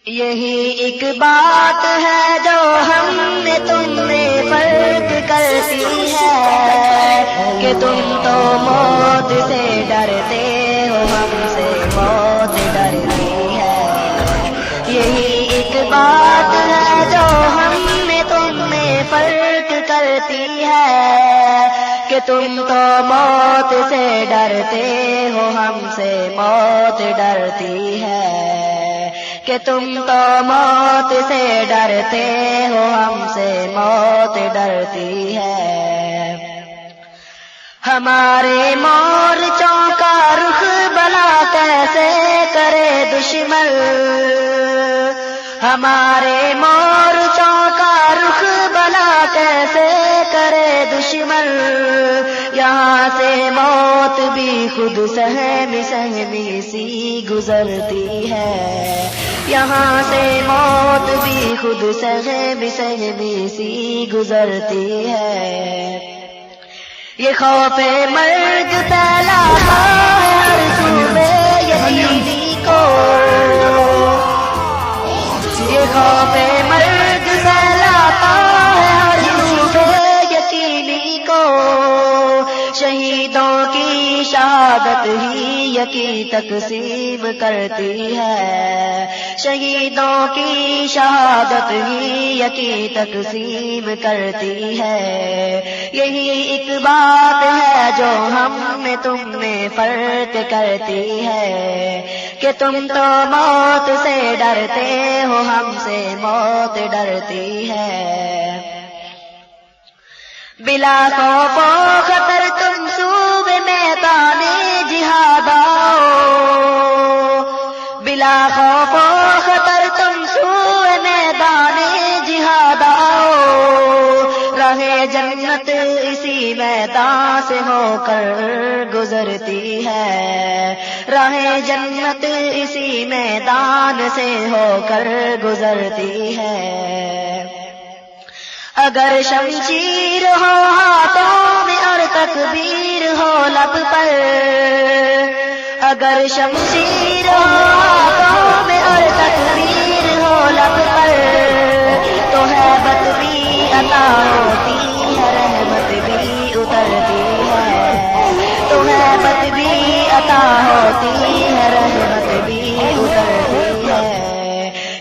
یہی ایک بات ہے جو ہم نے تم میں فرق کرتی ہے کہ تم تو موت سے ڈرتے ہو، ہم سے موت ڈرتی ہے۔ یہی ایک بات ہے جو ہم نے تم میں فرق کرتی ہے کہ تم تو موت سے ڈرتے ہو، ہم سے موت ڈرتی ہے، کہ تم تو موت سے ڈرتے ہو، ہم سے موت ڈرتی ہے۔ ہمارے مورچوں کا رخ بلا کیسے کرے دشمن، ہمارے مورچوں کا رخ بلا کیسے کرے دشمن، یہاں سے موت بھی خود سہمی سہمی سی گزرتی ہے، یہاں سے موت بھی خود سہمی سہمی سی گزرتی ہے۔ یہ خوف مرگ پھیلاتا ہے ہر صوبے یقینی کو، یہ خوف مرگ پھیلاتا ہے ہر صوبے یقینی کو، شہیدوں کی شہادت ہی یقین تقسیم کرتی ہے، شہیدوں کی شہادت ہی یقین تقسیم کرتی ہے۔ یہی ایک بات ہے جو ہم میں تم میں فرق کرتی ہے کہ تم تو موت سے ڈرتے ہو، ہم سے موت ڈرتی ہے۔ بلا خوف و خطر تم صوبے میدان جہاد آؤ، بلا خوف و خطر تم صوبے میدان جہاد آؤ، راہ جنت اسی میدان سے ہو کر گزرتی ہے، راہ جنت اسی میدان سے ہو کر گزرتی ہے۔ اگر شمشیر ہو ہاتھوں میں اور تکبیر ہو لب پر، اگر شمشیر ہو ہاتھوں میں اور تکبیر ہو لب پر، تو ہیبت بھی عطا ہوتی ہے، رحمت بھی اترتی ہے، تو ہیبت بھی عطا ہوتی ہے، رحمت بھی اترتی ہے۔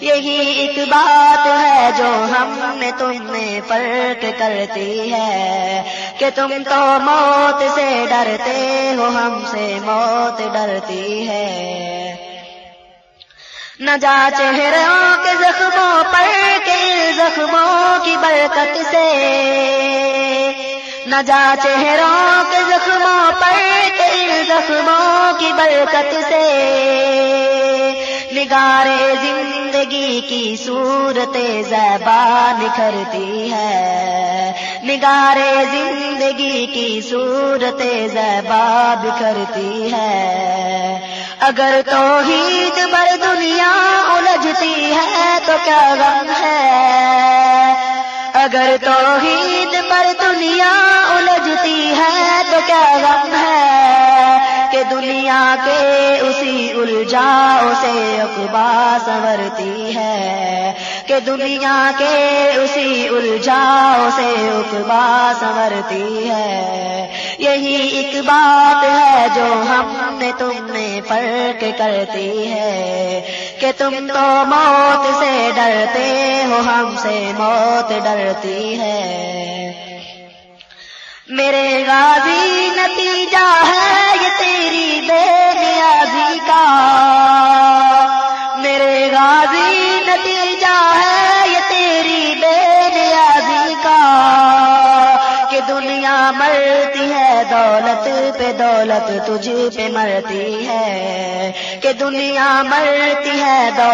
یہی ایک بات ہے جو ہم میں تم میں فرق کرتی ہے کہ تم تو موت سے ڈرتے ہو، ہم سے موت ڈرتی ہے۔ نہ جا چہروں کے زخموں پر کہ زخموں کی برکت سے، نہ جا چہروں کے زخموں پر کہ زخموں کی برکت سے، نگارے زندگی کی صورت زیبا نکھرتی ہے، نگارے زندگی کی صورت زیبا بکھرتی ہے۔ اگر توحید پر دنیا الجھتی ہے تو کیا غم ہے، اگر توحید پر دنیا الجھتی ہے تو کیا غم ہے، کہ دنیا کے اسی الجھاؤ سے عقبہ سنورتی ہے، کہ دنیا کے اسی الجھاؤ سے عقبہ سنورتی ہے۔ یہی ایک بات ہے جو ہم نے تم میں فرق کرتی ہے کہ تم تو موت سے ڈرتے ہو، ہم سے موت ڈرتی ہے۔ میرے غازی نتیجہ ہے یہ تیری بے نیازی کا، میرے غازی نتیجہ ہے یہ تیری بے نیازی کا، کہ دنیا مرتی ہے دولت پہ، دولت تجھ پہ مرتی ہے، کہ دنیا مرتی ہے دولت